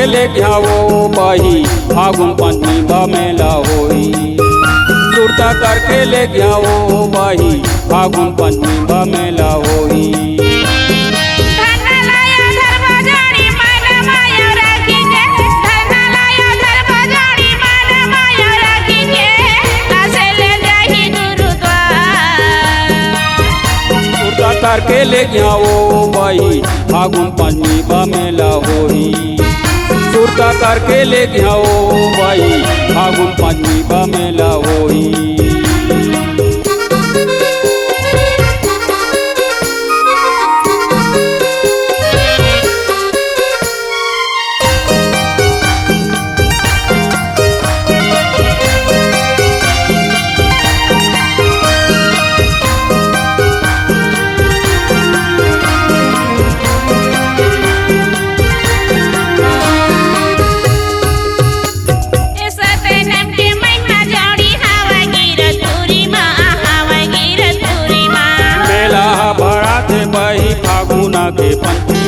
लेके आओ बाई फागुन पंचमी बमेला होई। सुरता करके लेके आओ बाई फागुन पंचमी बमेला होई। करके लेके आओ बाई फागुन पंचमी बमेला होई। सुरता करके लेके आओ बाई फागुन पंचमी बमेला होई। फागुना के पंचमी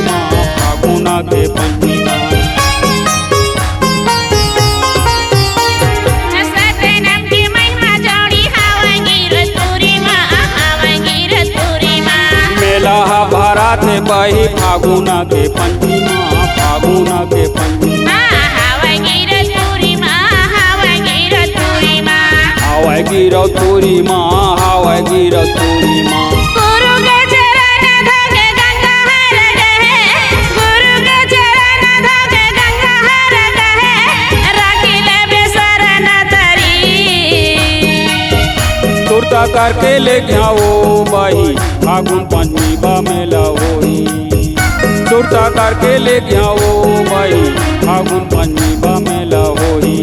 फागुना के पंचमी मेला भरा थे बही फागुना के पंचमी फागुना के पंचमी हवाई गिरौ तोरी माँ हवाई गिरौ तोरी माँ। सुरता करके लेके आओ बाई फागुन पंचमी बमेला होई। सुरता करके लेके आओ बाई फागुन पंचमी बमेला होई।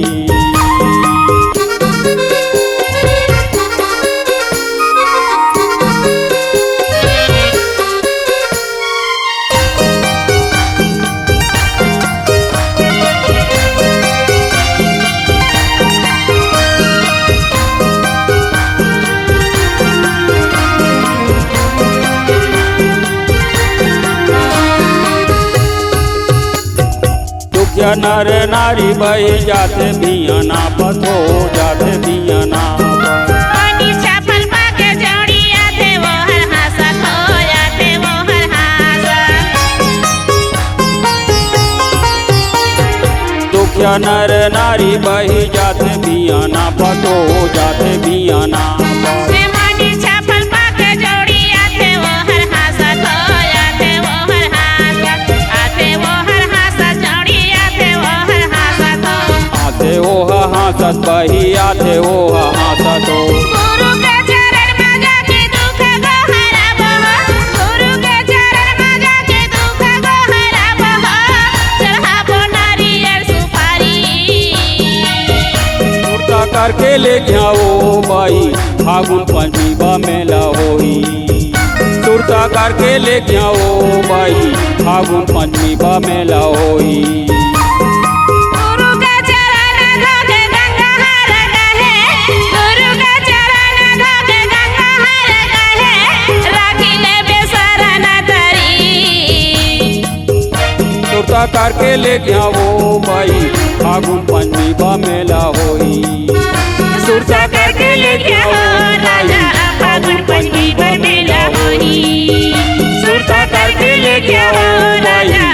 नर नारी बही जाते बियाना पथो जाते बियाना दुखिया नर नारी बही जाते बियाना पथो जाते बियाना। हासत बही आते हो हासत हो गुरु के चरण में जाके दुख को हराबो। गुरु के चरण में जाके दुख को हराबो। चढ़ाबो नारियल सुपारी। सुरता करके लेके आओ बाई फागुन पंचमी बमेला होई। सुरता करके लेके आओ बाई फागुन पंचमी बमेला होई। सुरता करके लेके आओ बाई फागुन पंचमी बमेला होई। सुरता करके लेके आओ राजा फागुन पंचमी बमेला होई। सुरता करके लेके आओ बाई